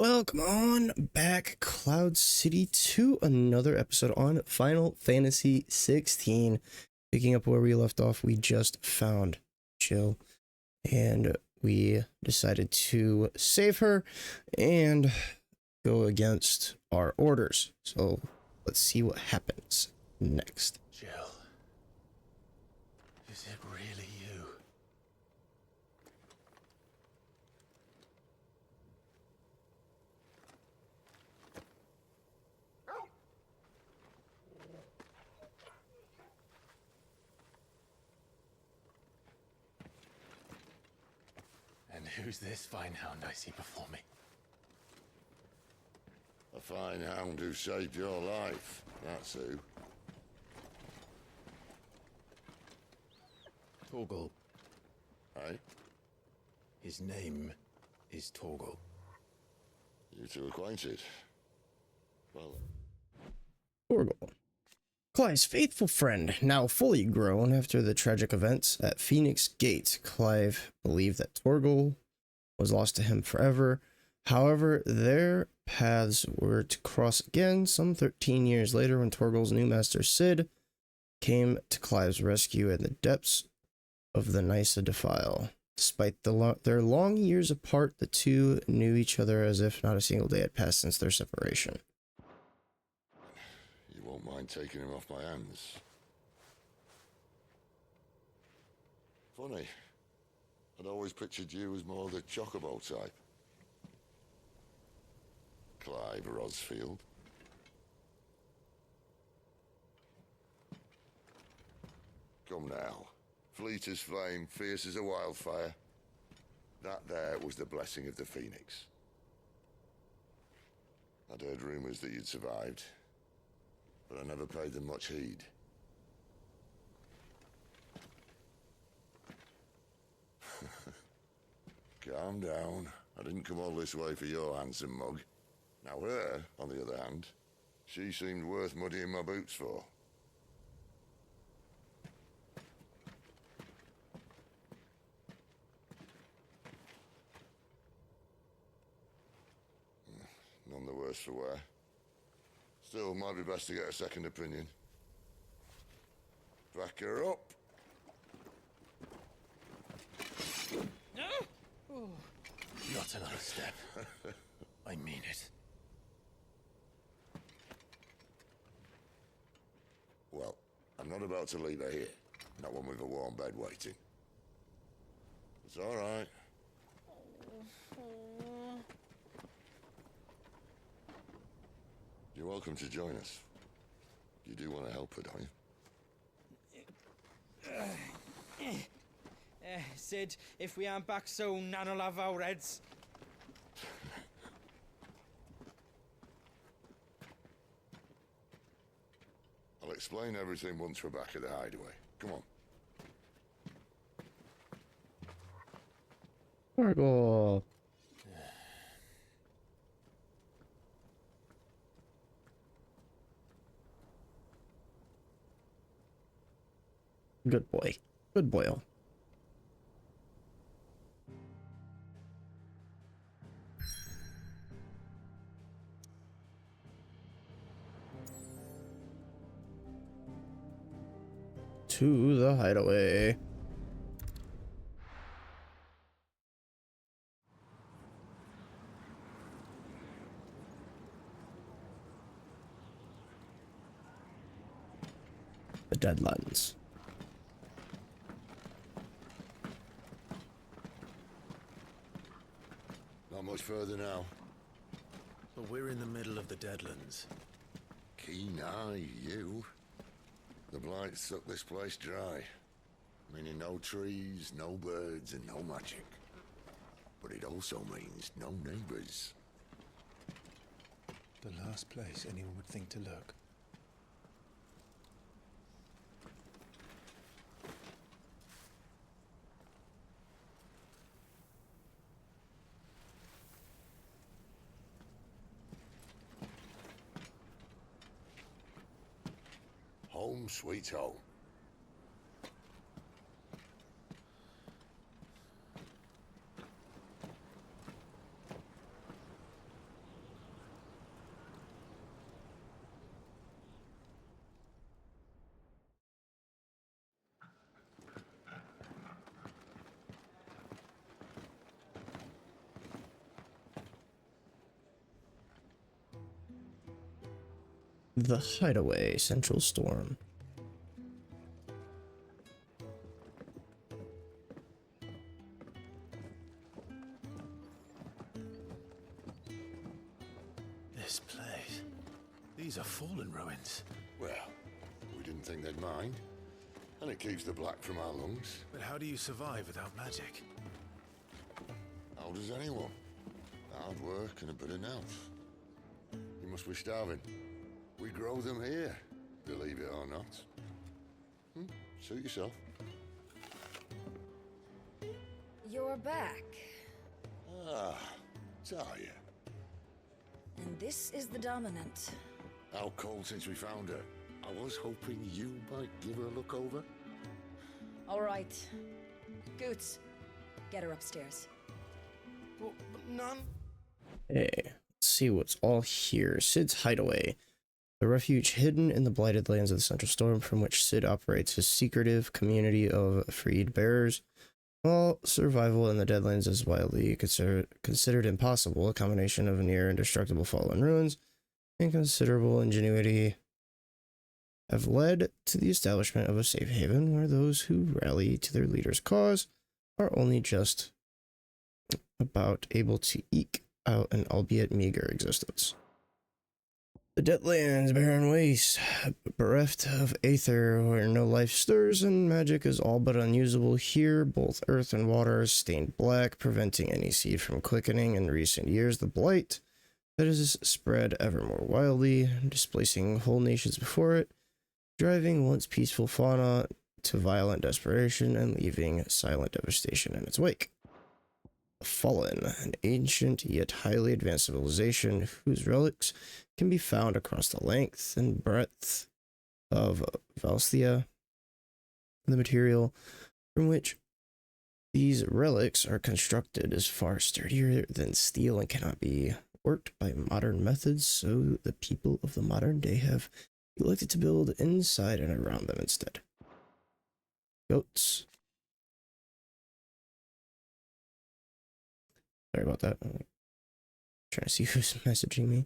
Welcome on back, Cloud City, to another episode on Final Fantasy 16. Picking up where we left off, we just found Jill, and we decided to save her and go against our orders. So let's see what happens next. Jill, is it really you? And who's this fine hound I see before me? A fine hound who saved your life, that's who. Torgal. Eh? His name is Torgal. You two acquainted? Well, Torgal, Clive's faithful friend, now fully grown after the tragic events at Phoenix Gate. Clive believed that Torgal was lost to him forever. However, their paths were to cross again some 13 years later when Torgal's new master Sid came to Clive's rescue in the depths of the Nysa Defile. Despite their long years apart, the two knew each other as if not a single day had passed since their separation. you won't mind taking him off my hands. Funny. I'd always pictured you as more the chocobo type. Clive Rosfield. Come now. Fleet as flame, fierce as a wildfire. That there was the blessing of the Phoenix. I'd heard rumors that you'd survived, but I never paid them much heed. Calm down. I didn't come all this way for your handsome mug. Now her, on the other hand, she seemed worth muddying my boots for. None the worse for wear. Still, might be best to get a second opinion. Back her up. Not another step. I mean it. Well, I'm not about to leave her here. Not one with a warm bed waiting. It's all right. You're welcome to join us. You do want to help her, don't you? Sid, if we aren't back soon, Nan'll have our heads. I'll explain everything once we're back at the Hideaway. Come on. Torgal. Good boy. Good boy. To the Hideaway. The Deadlands. Not much further now. But we're in the middle of the deadlands. Keen eye, you. The blight sucked this place dry. Meaning no trees, no birds, and no magic. But it also means no neighbors. The last place anyone would think to look. Home sweet home. The Hideaway, Central Storm. This place. These are fallen ruins. Well, we didn't think they'd mind. And it keeps the black from our lungs. But how do you survive without magic? How does anyone? Hard work and a bit of nous. You must be starving. We grow them here, believe it or not. Suit yourself. You're back. Ah, Talia. And this is the dominant. How cold since we found her. I was hoping you might give her a look over. All right. Goots, get her upstairs. But none. Hey, let's see what's all here. Sid's Hideaway. The refuge hidden in the blighted lands of the Central Storm from which Sid operates his secretive community of freed bearers. While survival in the Deadlands is widely considered impossible, a combination of near indestructible fallen ruins and considerable ingenuity have led to the establishment of a safe haven where those who rally to their leader's cause are only just about able to eke out an albeit meager existence. The Deadlands, barren waste, bereft of aether, where no life stirs and magic is all but unusable here. Both earth and water are stained black, preventing any seed from quickening. In recent years, the blight that has spread ever more wildly, displacing whole nations before it, driving once peaceful fauna to violent desperation and leaving silent devastation in its wake. The Fallen, an ancient yet highly advanced civilization whose relics can be found across the length and breadth of Valisthea. The material from which these relics are constructed is far sturdier than steel and cannot be worked by modern methods, so the people of the modern day have elected to build inside and around them instead. Goats. Sorry about that. I'm trying to see who's messaging me.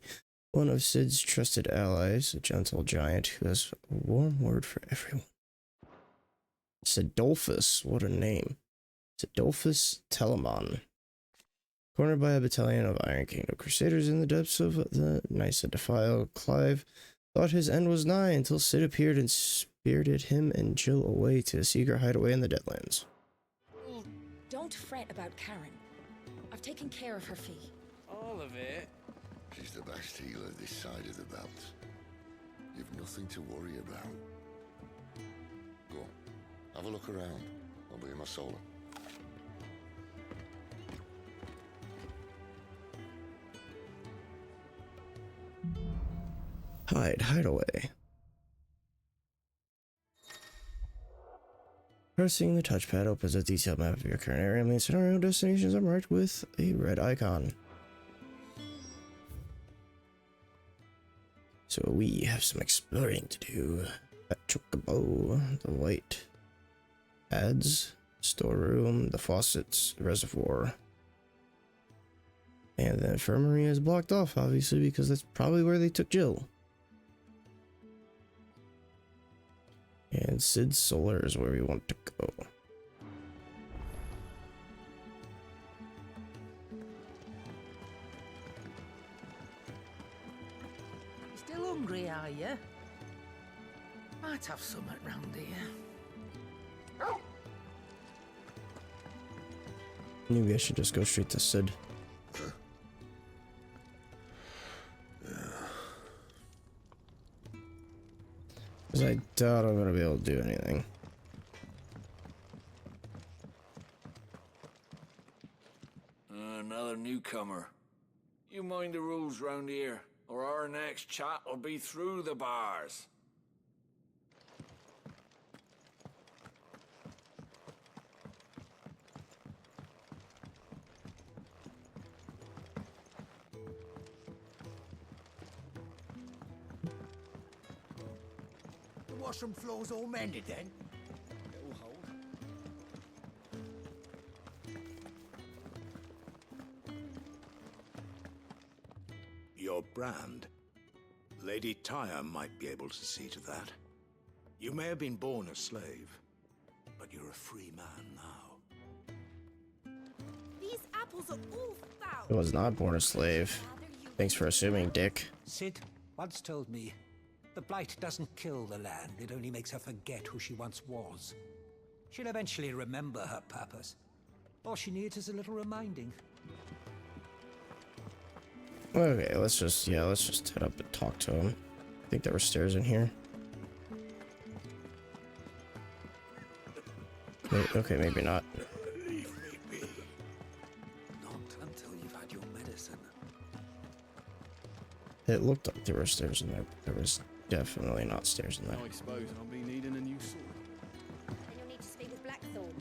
One of Sid's trusted allies, a gentle giant who has a warm word for everyone. Sidolphus, what a name. Sidolphus Telamon. Cornered by a battalion of Iron Kingdom Crusaders in the depths of the Nysa defile, Clive thought his end was nigh until Sid appeared and spirited him and Jill away to a secret hideaway in the Deadlands. Don't fret about Karen. I've taken care of her fee. All of it. She's the best healer this side of the belt. You've nothing to worry about. Go on, have a look around. I'll be in my solar. Hideaway. Pressing the touchpad opens a detailed map of your current area. Main scenario destinations are marked with a red icon. So we have some exploring to do. At Chocobo, the white ads, storeroom, the faucets, reservoir. And the infirmary is blocked off, obviously, because that's probably where they took Jill. And Sid's Solar is where we want to go. Still hungry, are you? Might have something round here. Maybe I should just go straight to Sid. Because I doubt I'm going to be able to do anything. Another newcomer. You mind the rules round here, or our next chat will be through the bars. The washroom floor's all mended then? It'll hold. Your brand? Lady Tyre might be able to see to that. You may have been born a slave, but you're a free man now. These apples are all foul. I was not born a slave. Thanks for assuming, Dick. Sid once told me, the blight doesn't kill the land, it only makes her forget who she once was. She'll eventually remember her purpose. All she needs is a little reminding. Okay, let's just head up and talk to him. I think there were stairs in here. Okay, maybe not. Leave me be. Not until you've had your medicine. It looked like there were stairs in there, but there was definitely not stairs in there. I suppose I'll be needing a new sword. Then you'll need to speak with Blackthorn.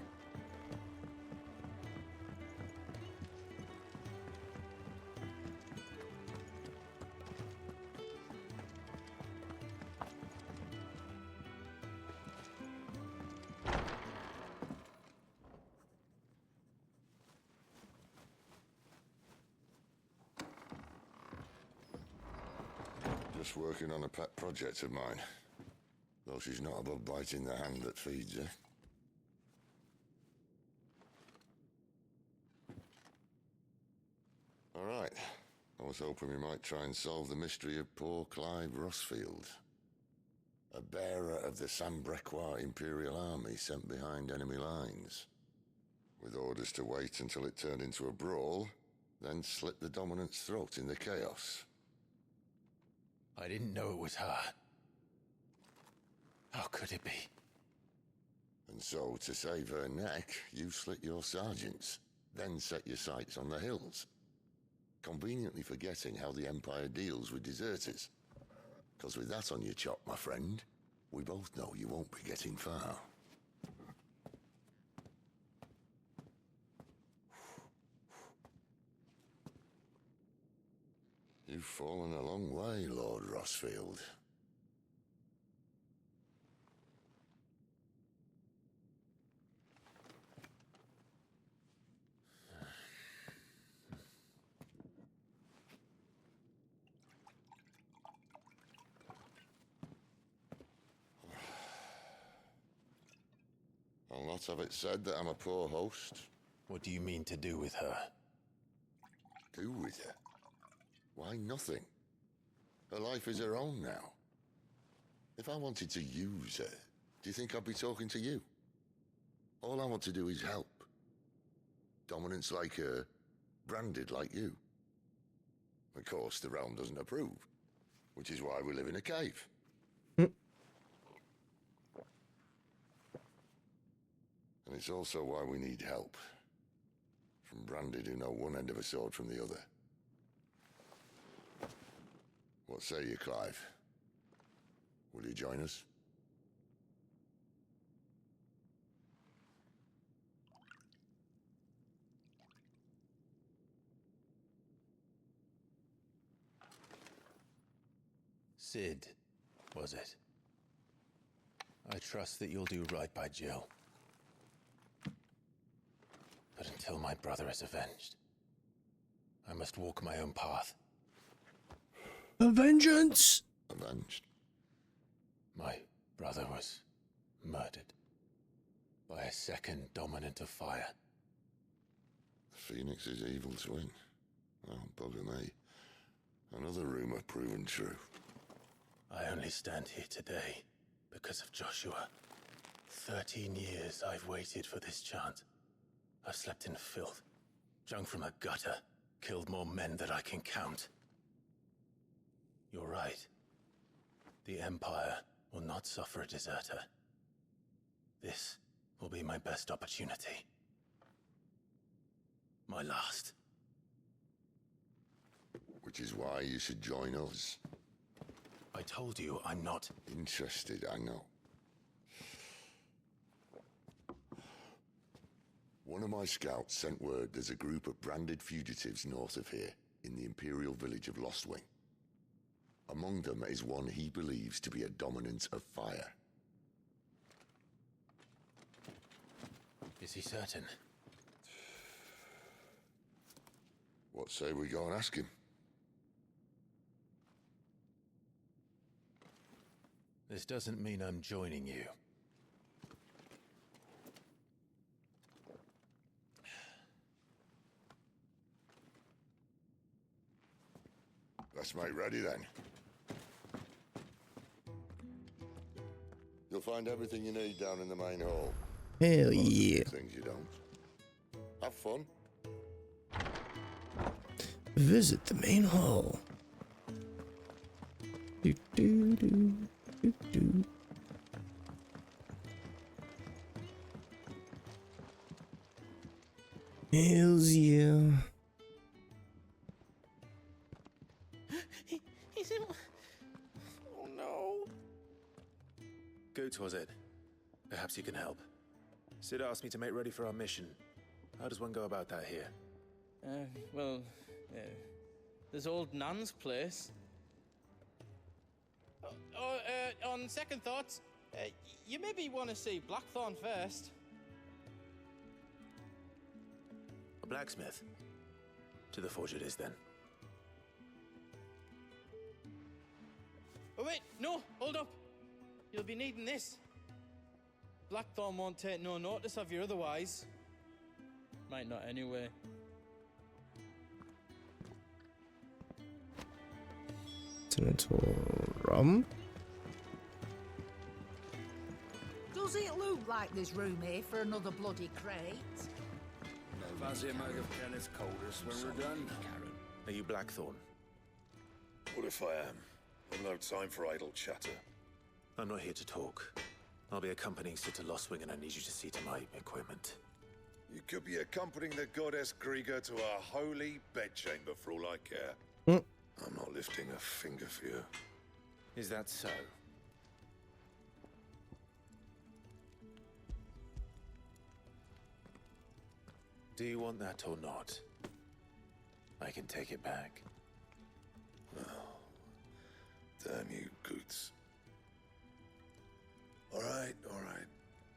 Just working on a pet project of mine. Though she's not above biting the hand that feeds her. All right. I was hoping we might try and solve the mystery of poor Clive Rossfield. A bearer of the Sambrequois Imperial Army sent behind enemy lines. With orders to wait until it turned into a brawl, then slit the dominant's throat in the chaos. I didn't know it was her. How could it be? And so, to save her neck, you slit your sergeants, then set your sights on the hills. Conveniently forgetting how the Empire deals with deserters. Because with that on your chop, my friend, we both know you won't be getting far. You've fallen a long way, Lord Rossfield. I'll not have it said that I'm a poor host. What do you mean to do with her? Do with her? Why, nothing. Her life is her own now. If I wanted to use her, do you think I'd be talking to you? All I want to do is help. Dominants like her, branded like you. Of course, the realm doesn't approve, which is why we live in a cave. And it's also why we need help. From branded who know one end of a sword from the other. What say you, Clive? Will you join us? Sid, was it? I trust that you'll do right by Jill. But until my brother is avenged, I must walk my own path. A vengeance! Avenged. My brother was murdered by a second dominant of fire. The Phoenix's evil twin. Oh, bugger me. Another rumor proven true. I only stand here today because of Joshua. 13 years I've waited for this chance. I've slept in filth, drunk from a gutter, killed more men than I can count. You're right. The Empire will not suffer a deserter. This will be my best opportunity. My last. Which is why you should join us. I told you I'm not Interested, I know. One of my scouts sent word there's a group of branded fugitives north of here, in the Imperial village of Lostwing. Among them is one he believes to be a dominant of fire. Is he certain? What say we go and ask him? This doesn't mean I'm joining you. Let's make ready then. You'll find everything you need down in the main hall. Hell yeah. Things you don't. Have fun. Visit the main hall. Do, do, do, do, do. Hells yeah. He's in... Oh no. Goots, was it? Perhaps you can help. Sid asked me to make ready for our mission. How does one go about that here? Well, there's old Nan's place. On second thoughts, you maybe want to see Blackthorn first. A blacksmith? To the forge it is, then. Oh wait, no, hold up. You'll be needing this. Blackthorn won't take no notice of you otherwise. Might not anyway. Continental rum. Does it look like there's room here for another bloody crate? Fancy a mug of Kenneth Colders when we're done? Are you Blackthorn? What if I am? I've no time for idle chatter. I'm not here to talk. I'll be accompanying Sid to Lostwing, and I need you to see to my equipment. You could be accompanying the goddess Krieger to a holy bedchamber for all I care. I'm not lifting a finger for you. Is that so? Do you want that or not? I can take it back. Oh, damn you, Goots. All right.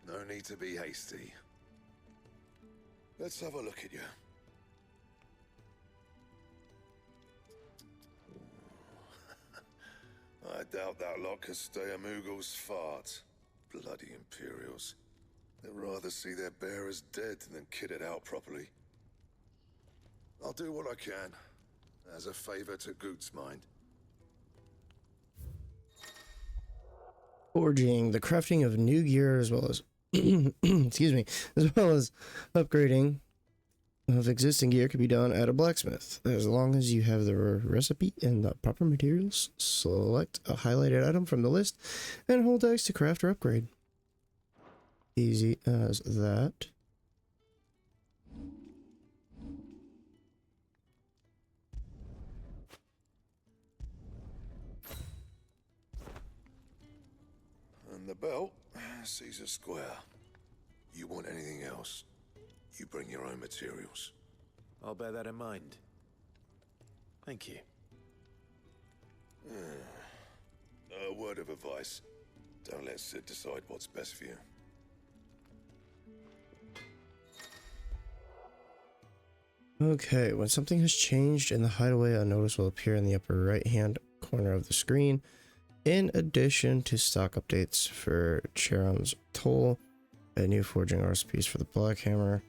No need to be hasty. Let's have a look at you. I doubt that lot could stay a Moogle's fart. Bloody Imperials. They'd rather see their bearers dead than kitted out properly. I'll do what I can, as a favor to Goot's mind. Forging, the crafting of new gear as well as excuse me, as well as upgrading of existing gear can be done at a blacksmith. As long as you have the recipe and the proper materials, select a highlighted item from the list and hold X to craft or upgrade. Easy as that. And the belt sees a square. You want anything else, you bring your own materials. I'll bear that in mind. Thank you. A word of advice. Don't let Sid decide what's best for you. Okay, when something has changed in the hideaway, a notice will appear in the upper right-hand corner of the screen. In addition to stock updates for Charon's Toll, a new forging recipes for the Black Hammer,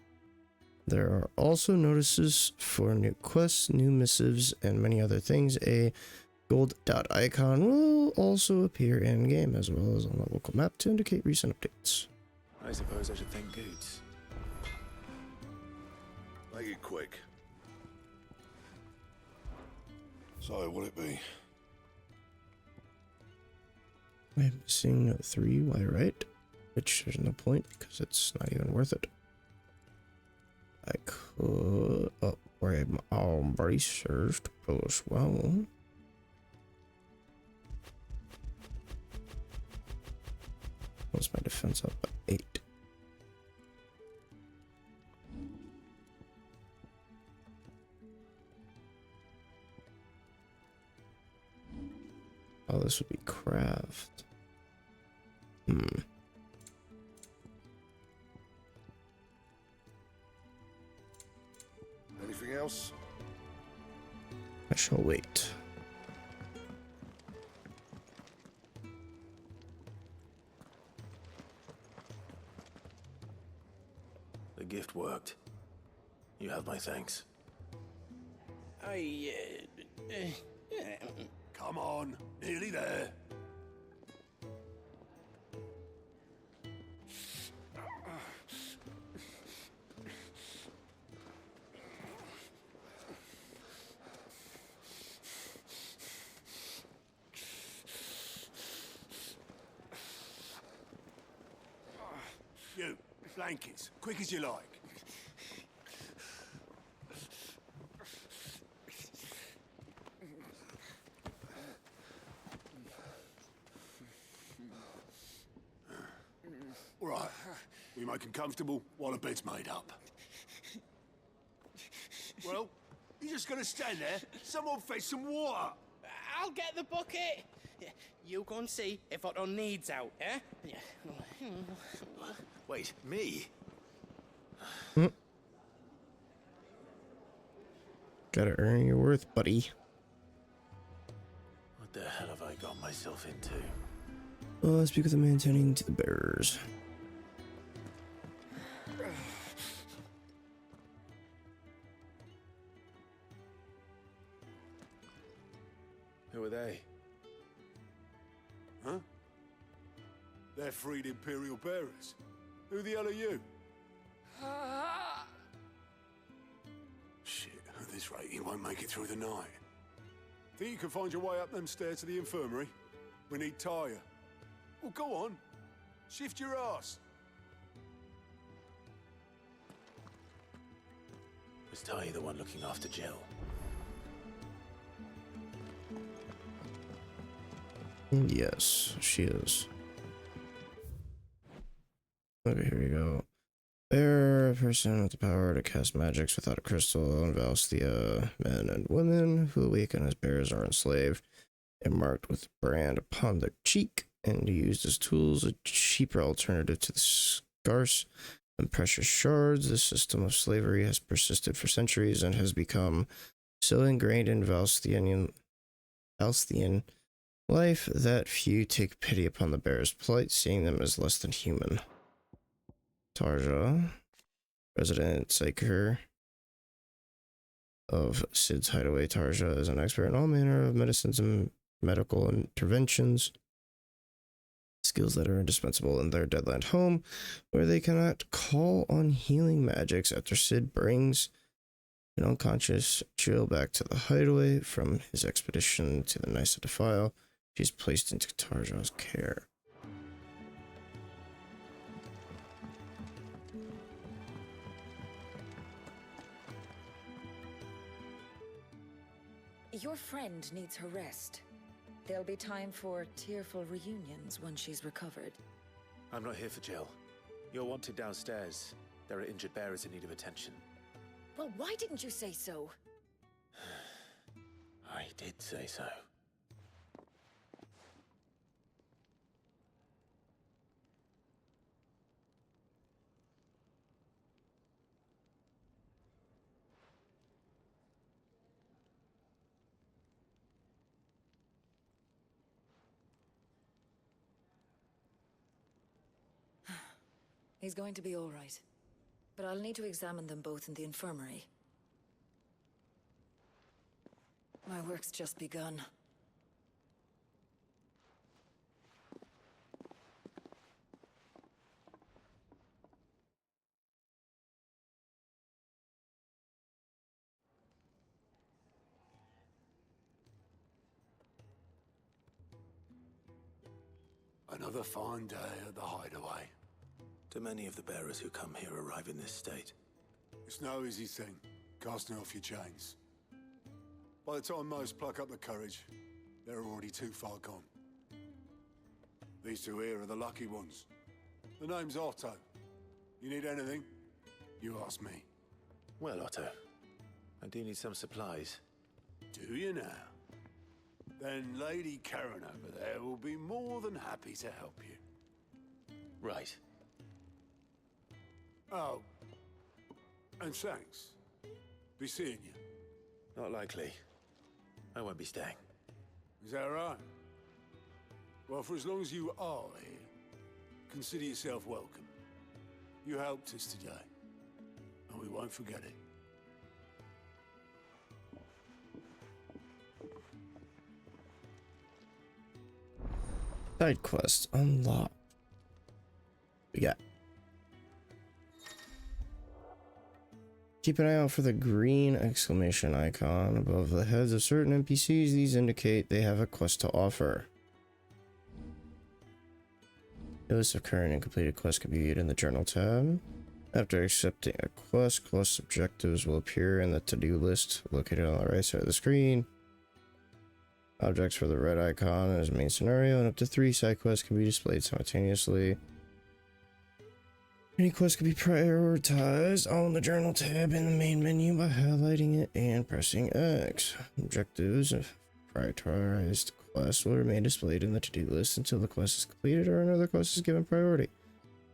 there are also notices for new quests, new missives, and many other things. A gold dot icon will also appear in-game, as well as on the local map to indicate recent updates. I suppose I should thank Goots. Make it quick. So, what'll it be? I'm missing 3 Y right, which there's no point because it's not even worth it. I could upgrade my arm bracers to +1. What's my defense up at 8? Oh, this would be craft. Anything else? I shall wait. have my thanks. Come on, nearly there. You, blankets, quick as you like. All right, we make them comfortable while the bed's made up. Well, you're just gonna stand there? Someone fetch some water. I'll get the bucket. You go and see if Otto needs out, eh? Wait, me? Gotta earn your worth, buddy. What the hell have I got myself into? Well, let's speak with the man tending to the bearers. Who are they? Huh? They're freed Imperial bearers. Who the hell are you? Shit, at this rate, you won't make it through the night. Think you can find your way up them stairs to the infirmary? We need Tyre. Well, go on. Shift your ass. Was Ty the one looking after Jill? Yes, she is. Okay, here we go. Bear, a person with the power to cast magics without a crystal, and Valisthea, men and women who awaken as bears are enslaved and marked with a brand upon their cheek and used as tools, a cheaper alternative to the scarce and precious shards. This system of slavery has persisted for centuries and has become so ingrained in Valisthean life that few take pity upon the bear's plight, seeing them as less than human. Tarja, Resident Psyker of Sid's Hideaway. Tarja is an expert in all manner of medicines and medical interventions, skills that are indispensable in their deadland home, where they cannot call on healing magics after Sid brings an unconscious Jill back to the Hideaway from his expedition to the Nysa Defile. She's placed into Tarja's care. Your friend needs her rest. There'll be time for tearful reunions once she's recovered. I'm not here for Jill. You're wanted downstairs. There are injured bearers in need of attention. Well, why didn't you say so? I did say so. He's going to be all right. But I'll need to examine them both in the infirmary. My work's just begun. Another fine day at the Hideaway. Do many of the bearers who come here arrive in this state? It's no easy thing, casting off your chains. By the time most pluck up the courage, they're already too far gone. These two here are the lucky ones. The name's Otto. You need anything, you ask me. Well, Otto, I do need some supplies. Do you now? Then Lady Karen over there will be more than happy to help you. Right. Oh, and thanks. Be seeing you. Not likely. I won't be staying. Is that right? Well, for as long as you are here, consider yourself welcome. You helped us today, and we won't forget it. Side quest unlocked. We got. Keep an eye out for the green exclamation icon above the heads of certain NPCs. These indicate they have a quest to offer. A list of current and completed quests can be viewed in the journal tab. After accepting a quest objectives will appear in the to-do list located on the right side of the screen. Objects for the red icon is main scenario, and up to 3 side quests can be displayed simultaneously. Any quest can be prioritized on the journal tab in the main menu by highlighting it and pressing X. Objectives of prioritized quests will remain displayed in the to-do list until the quest is completed or another quest is given priority.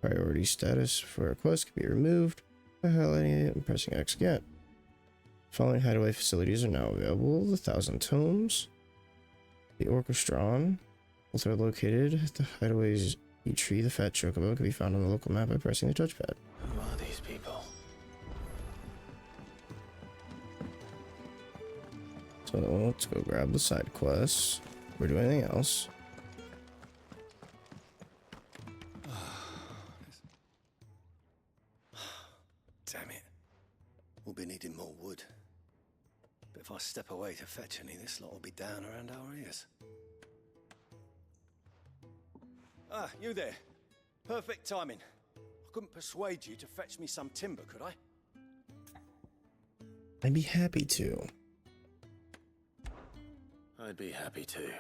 Priority status for a quest can be removed by highlighting it and pressing X again. Following Hideaway facilities are now available: the 1,000 Tomes, the Orchestron. Both are located at the Hideaway's tree. The Fat Chocobo can be found on the local map by pressing the touchpad. Who are these people? So let's go grab the side quests. We're doing anything else. Damn it. We'll be needing more wood. But if I step away to fetch any, this lot will be down around our ears. Ah, you there. Perfect timing. I couldn't persuade you to fetch me some timber, could I? I'd be happy to. I'd be happy to.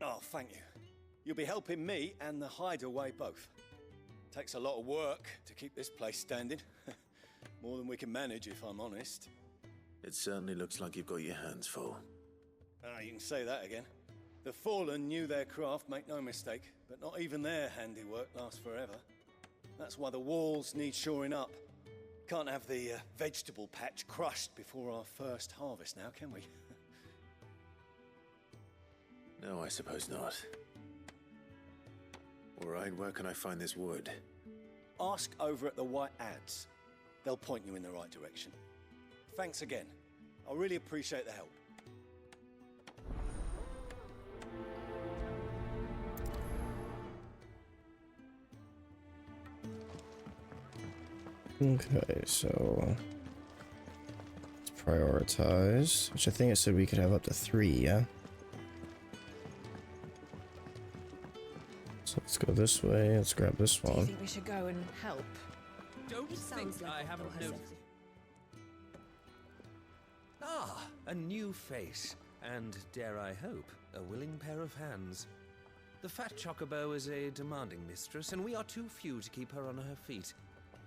Oh, thank you. You'll be helping me and the Hideaway both. Takes a lot of work to keep this place standing. More than we can manage, if I'm honest. It certainly looks like you've got your hands full. Ah, you can say that again. The Fallen knew their craft, make no mistake, but not even their handiwork lasts forever. That's why the walls need shoring up. Can't have the vegetable patch crushed before our first harvest now, can we? No, I suppose not. Alright, where can I find this wood? Ask over at the White Ads. They'll point you in the right direction. Thanks again. I really appreciate the help. Okay, so let's prioritize, which I think it said we could have up to 3, yeah? So let's go this way, let's grab this Do you one. think we should go and help? Don't It sounds think like I a haven't process. noticed. Ah, a new face, and dare I hope, a willing pair of hands. The Fat Chocobo is a demanding mistress, and we are too few to keep her on her feet.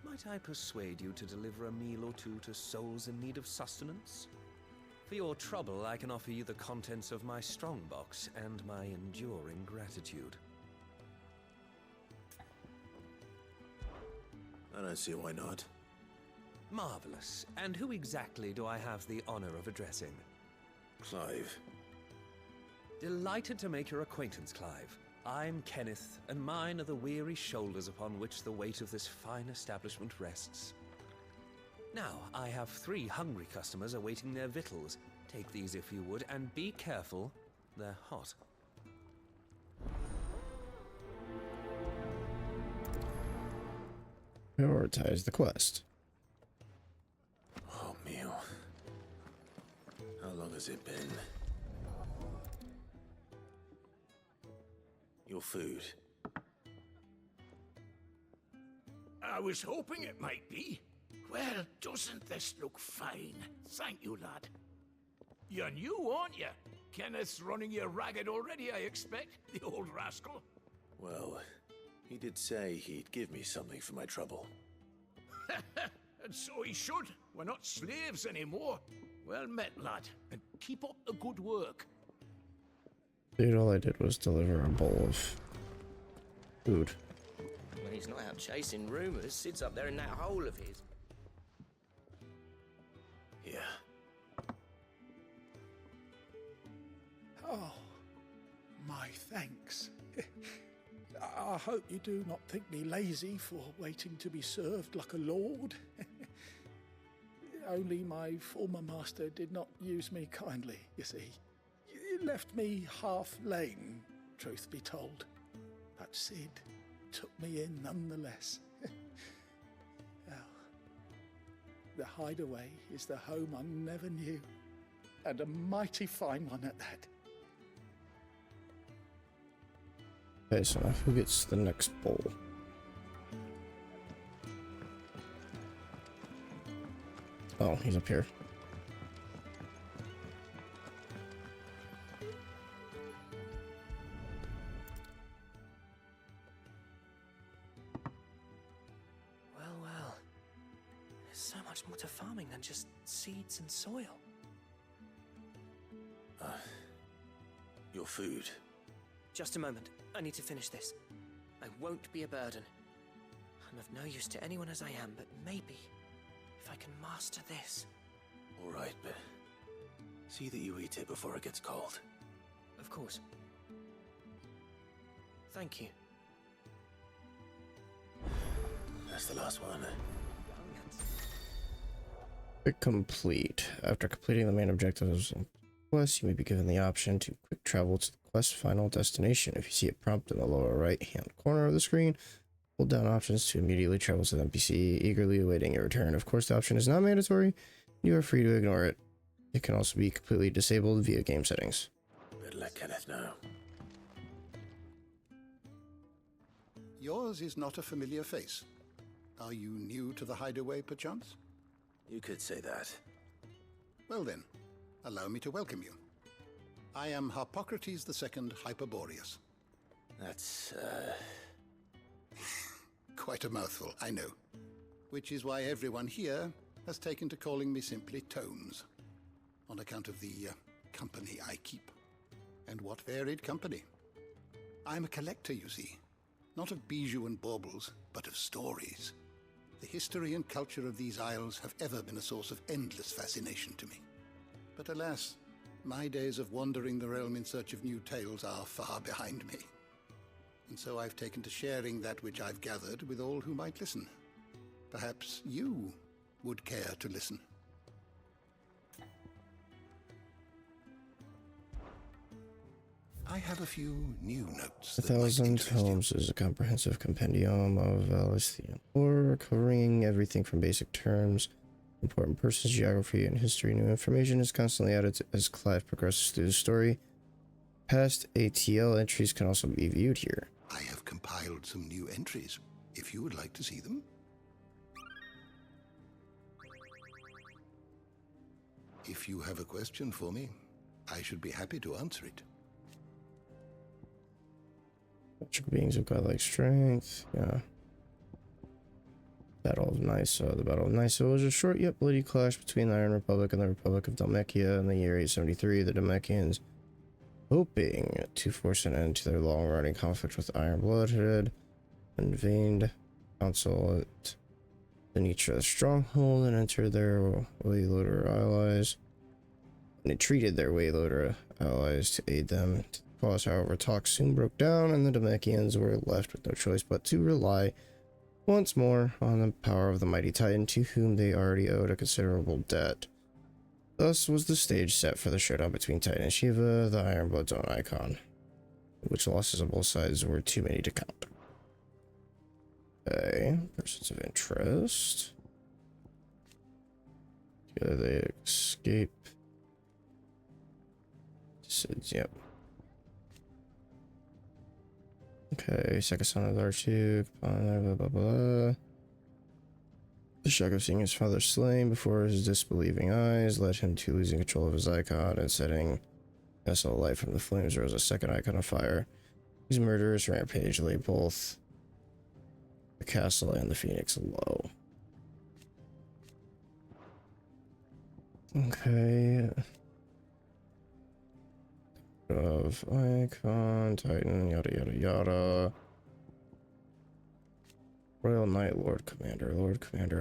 Might I persuade you to deliver a meal or two to souls in need of sustenance? For your trouble, I can offer you the contents of my strongbox and my enduring gratitude. I don't see why not. Marvelous. And who exactly do I have the honor of addressing? Clive. Delighted to make your acquaintance, Clive. I'm Kenneth, and mine are the weary shoulders upon which the weight of this fine establishment rests. Now, I have 3 hungry customers awaiting their victuals. Take these if you would, and be careful, they're hot. Prioritize the quest. Oh, meal. How long has it been? Your food. I was hoping it might be. Well, doesn't this look fine? Thank you, lad. You're new, aren't you? Kenneth's running you ragged already, I expect, the old rascal. Well, he did say he'd give me something for my trouble. And so he should. We're not slaves anymore. Well met, lad, and keep up the good work. Dude, all I did was deliver a bowl of food. When he's not out chasing rumors, sits up there in that hole of his. Yeah. Oh, my thanks. I hope you do not think me lazy for waiting to be served like a lord. Only my former master did not use me kindly, you see. He left me half lame, truth be told. but Sid took me in nonetheless. Well, the Hideaway is the home I never knew, and a mighty fine one at that. Okay, so now who gets the next bowl? Oh, he's up here. Well. There's so much more to farming than just seeds and soil. Your food. Just a moment. I need to finish this. I won't be a burden. I'm of no use to anyone as I am, but maybe if I can master this. All right, but see that you eat it before it gets cold. Of course. Thank you. That's the last one. Quick complete. After completing the main objectives of the quest, you may be given the option to quick travel to the quest final destination. If you see a prompt in the lower right hand corner of the screen, hold down options to immediately travel to the NPC, eagerly awaiting your return. Of course, the option is not mandatory. You are free to ignore it. It can also be completely disabled via game settings. Better let Kenneth know. Yours is not a familiar face. Are you new to the Hideaway, perchance? You could say that. Well then, allow me to welcome you. I am Harpocrates II Hyperboreus. That's, Quite a mouthful, I know. Which is why everyone here has taken to calling me simply Tomes, on account of the company I keep. And what varied company. I'm a collector, you see. Not of bijou and baubles, but of stories. The history and culture of these isles have ever been a source of endless fascination to me. But alas, my days of wandering the realm in search of new tales are far behind me. And so I've taken to sharing that which I've gathered with all who might listen. Perhaps you would care to listen. I have a few new notes. 1,000 Tomes is a comprehensive compendium of Valisthea lore, covering everything from basic terms, important persons, geography, and history. New information is constantly added as Clive progresses through the story. Past ATL entries can also be viewed here. I have compiled some new entries, if you would like to see them. If you have a question for me, I should be happy to answer it. Magic beings of godlike strength. Yeah. Battle of Nysa. The Battle of Nysa was a short yet bloody clash between the Iron Republic and the Republic of Dhalmekia in the year 873. The Dhalmekians, hoping to force an end to their long-running conflict with Iron Bloodhead, invaded Council at the Nitra stronghold and entered their wayloader allies. And they treated their wayloader allies to aid them. However, talks soon broke down, and the Dhalmekians were left with no choice but to rely once more on the power of the mighty Titan, to whom they already owed a considerable debt. Thus was the stage set for the showdown between Titan and Shiva, the Ironblood's own icon, which losses on both sides were too many to count. Okay, persons of interest. Together they escape. Yep. Okay, second son of Archduke, blah blah blah. The shock of seeing his father slain before his disbelieving eyes led him to losing control of his icon and setting vessel light from the flames rose a second icon of fire. His murderous rampage laid both the castle and the Phoenix low. Okay. Of icon, Titan, yada yada yada. Royal Knight, Lord Commander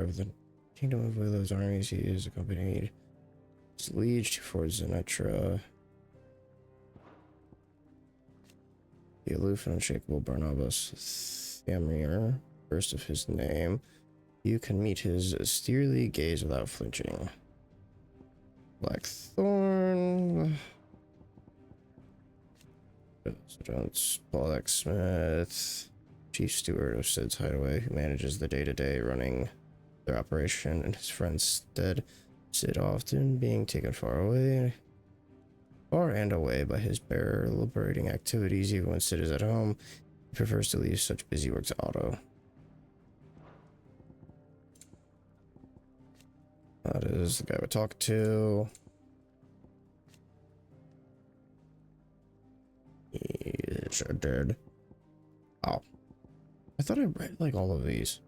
of the Kingdom of Willow's armies. He is accompanied his liege towards Zenetra. The aloof and unshakable Barnabas Thamir, first of his name. You can meet his steely gaze without flinching. Blackthorn. Jones, Blacksmith, Chief Steward of Sid's Hideaway, who manages the day-to-day running their operation in his friend's stead. Sid often being taken far and away by his bearer liberating activities. Even when Sid is at home, he prefers to leave such busy work to Otto. That is the guy we talked to. He's dead. Oh. I thought I read like all of these.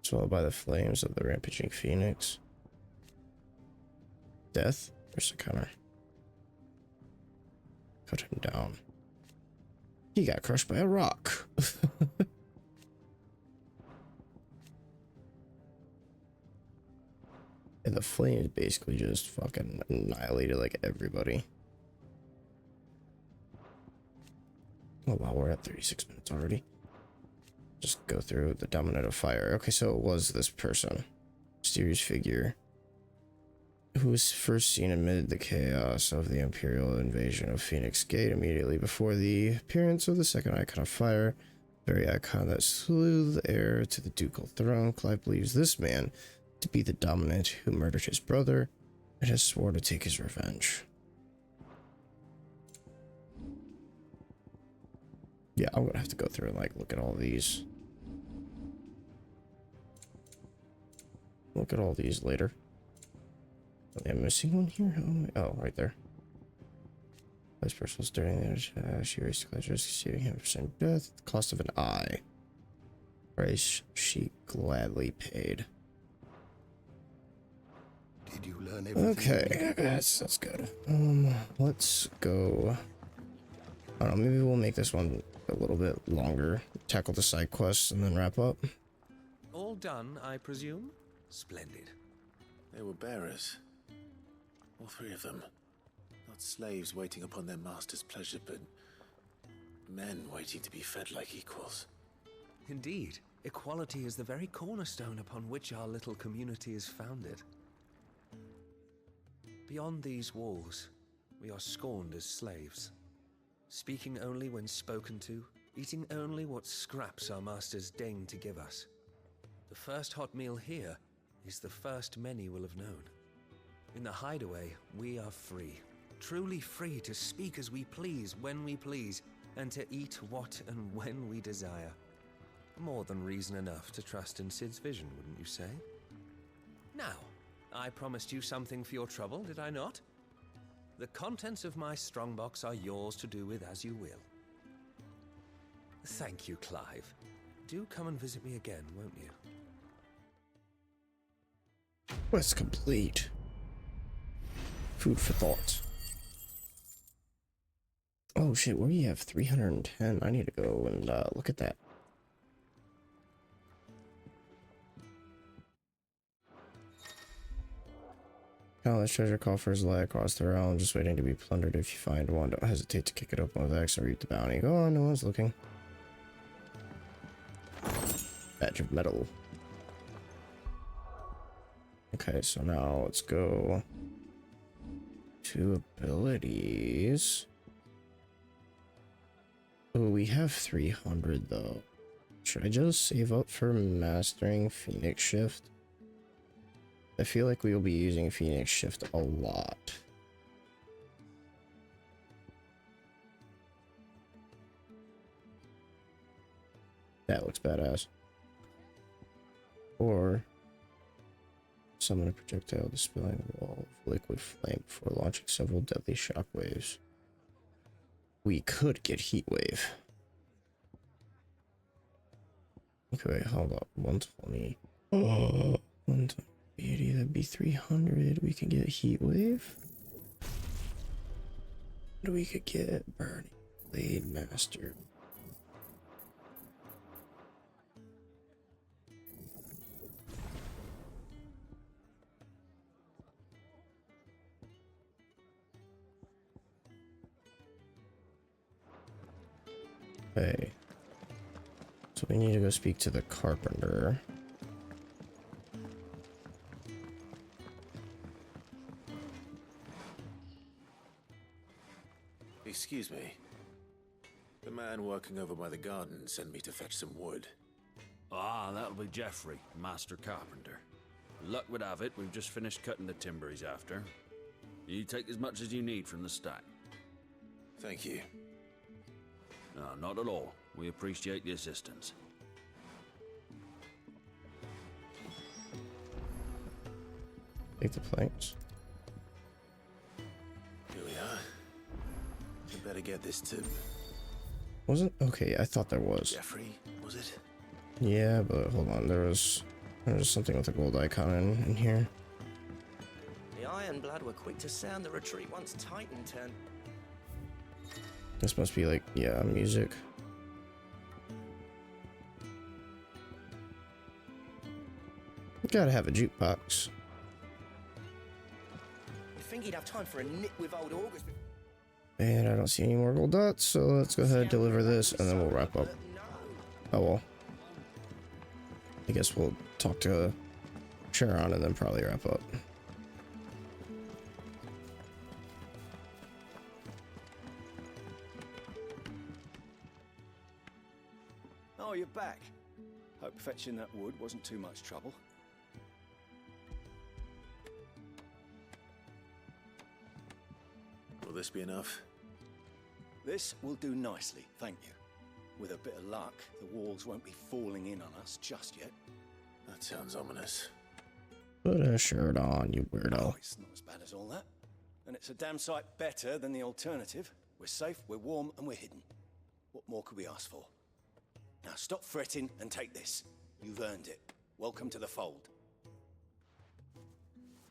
Swallowed by the flames of the rampaging phoenix. Death? Where's the counter? Cut him down. He got crushed by a rock. And the flames basically just fucking annihilated like everybody. Oh wow, we're at 36 minutes already. Just go through the dominant of fire. Okay, so it was this person. Mysterious figure. Who was first seen amid the chaos of the Imperial invasion of Phoenix Gate immediately before the appearance of the second icon of fire. Very icon that slew the heir to the ducal throne. Clive believes this man to be the dominant who murdered his brother and has sworn to take his revenge. Yeah, I'm gonna have to go through and like look at all these. Look at all these later. Am I missing one here? Oh, right there. This person was during the she raised pleasures, saving him from death at the cost of an eye. Price she gladly paid. Did you learn everything? Okay, that's good. Let's go. I don't know, maybe we'll make this one a little bit longer. Tackle the side quests and then wrap up. All done, I presume? Splendid. They were bearers. All three of them. Not slaves waiting upon their master's pleasure, but men waiting to be fed like equals. Indeed. Equality is the very cornerstone upon which our little community is founded. Beyond these walls, we are scorned as slaves. Speaking only when spoken to, eating only what scraps our masters deign to give us. The first hot meal here is the first many will have known. In the Hideaway, we are free. Truly free to speak as we please, when we please, and to eat what and when we desire. More than reason enough to trust in Sid's vision, wouldn't you say? Now, I promised you something for your trouble, did I not? The contents of my strongbox are yours to do with as you will. Thank you, Clive. Do come and visit me again, won't you? Quest complete. Food for thought. Oh shit, we have 310. I need to go and look at that. Countless treasure coffers lie across the realm, just waiting to be plundered. If you find one, don't hesitate to kick it open with X and reap the bounty. Go on, no one's looking. Badge of metal. Okay, so now let's go to abilities. Oh, we have 300 though. Should I just save up for mastering Phoenix Shift? I feel like we will be using Phoenix Shift a lot. That looks badass. Or summon a projectile dispelling a wall of liquid flame before launching several deadly shockwaves. We could get heat wave. Okay, wait, hold up. 120. 180, that'd be 300. We can get heat wave. And we could get burning blade master. Hey. So we need to go speak to the carpenter. Excuse me. The man working over by the garden sent me to fetch some wood. Ah, that'll be Geoffrey, master carpenter. Luck would have it, we've just finished cutting the timber he's after. You take as much as you need from the stack. Thank you. No, not at all. We appreciate the assistance. Take the planks. Here we are. You better get this to... Wasn't? Okay, I thought there was. Geoffrey, was it? Yeah, but hold on. There was something with a gold icon in here. The Ironblood were quick to sound the retreat once Titan turned. This must be like, yeah, music. You gotta have a jukebox. You think he'd have time for a nip with old August? And I don't see any more gold dots, so let's go ahead and deliver this, and then we'll wrap up. Oh well. I guess we'll talk to Sharon and then probably wrap up. Oh, you're back. Hope fetching that wood wasn't too much trouble. Will this be enough? This will do nicely, thank you. With a bit of luck, the walls won't be falling in on us just yet. That sounds ominous. Put a shirt on, you weirdo. Oh, it's not as bad as all that. And it's a damn sight better than the alternative. We're safe, we're warm, and we're hidden. What more could we ask for? Now stop fretting and take this. You've earned it. Welcome to the fold.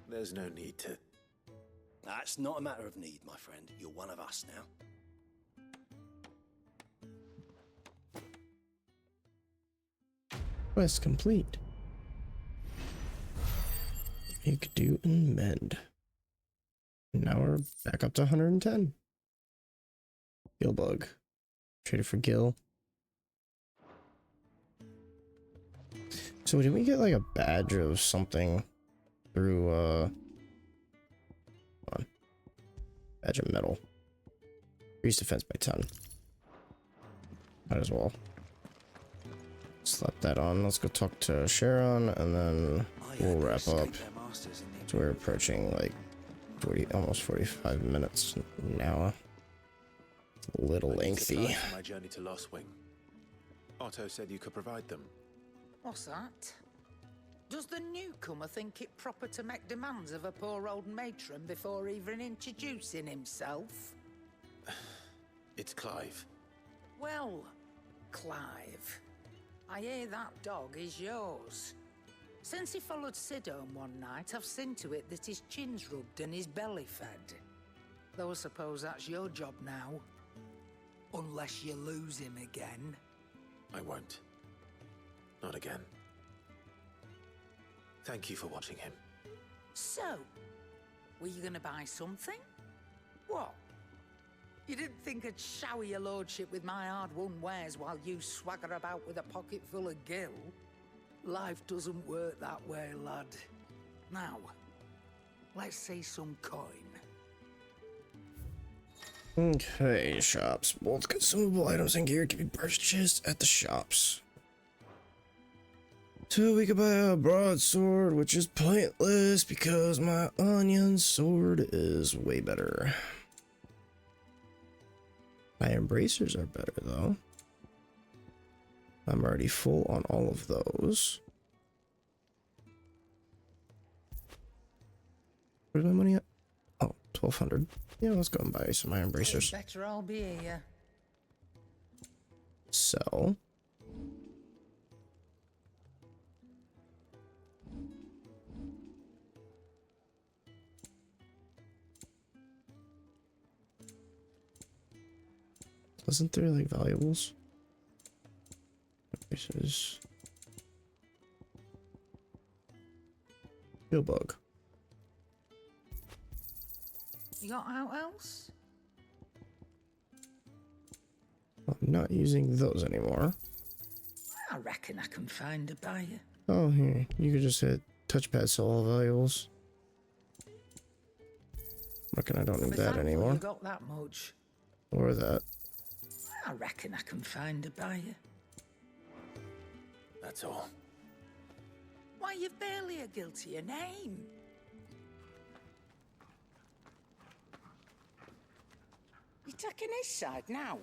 There's no need to... That's not a matter of need, my friend. You're one of us now. Quest complete. Make, do, and mend. Now we're back up to 110. Gill bug. Traded for Gill. So did we get like a badge of something through hold on. Badge of metal. Increase defense by 10. Might as well. Slap that on. Let's go talk to Sharon and then we'll wrap up. So we're approaching like 40, almost 45 minutes now. A little lengthy. My journey to Lost Wing. Otto said you could provide them. What's that? Does the newcomer think it proper to make demands of a poor old matron before even introducing himself? It's Clive. Well, Clive, I hear that dog is yours. Since he followed Sid home one night, I've seen to it that his chin's rubbed and his belly fed. Though I suppose that's your job now. Unless you lose him again. I won't. Not again. Thank you for watching him. So, were you gonna buy something? What? You didn't think I'd shower your lordship with my hard-won wares while you swagger about with a pocket full of gill? Life doesn't work that way, lad. Now, let's see some coin. Okay, shops. Both consumable items and gear can be purchased at the shops. So we could buy a broadsword, which is pointless because my onion sword is way better. My embracers are better though. I'm already full on all of those. Where's my money at? Oh, 1,200. Yeah, let's go and buy some iron bracers. Better I'll be here. Sell. Wasn't there like valuables? Braces. Gill bug. You got out else? I'm not using those anymore. I reckon I can find a buyer. Oh, here. You could just hit touchpad sell all valuables. Reckon I don't need that anymore. You got that much. Or that. I reckon I can find a buyer. That's all. Why, you've barely a guiltier name. You're taking his side now?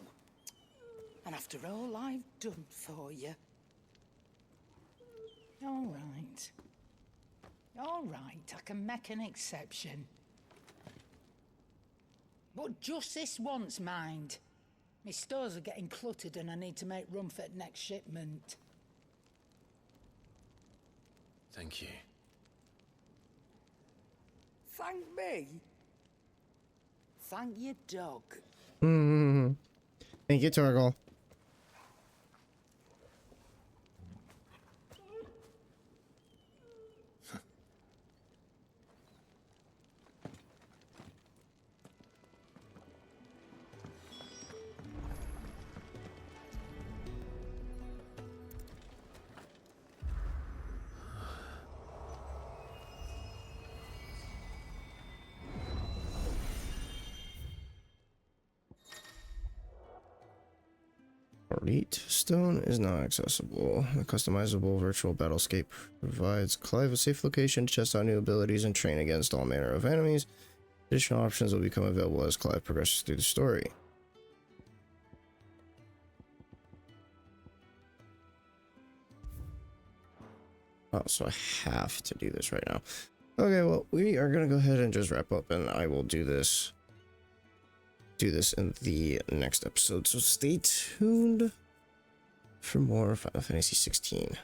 And after all I've done for you. All right. All right, I can make an exception. But just this once, mind. My stores are getting cluttered and I need to make room for the next shipment. Thank you. Thank me? Thank your dog. Thank you, Torgal. Elite Stone is not accessible. The customizable virtual battlescape provides Clive a safe location to test out new abilities and train against all manner of enemies. Additional options will become available as Clive progresses through the story. Oh, so I have to do this right now. Okay, well, we are going to go ahead and just wrap up, and I will do this in the next episode. So stay tuned for more Final Fantasy 16.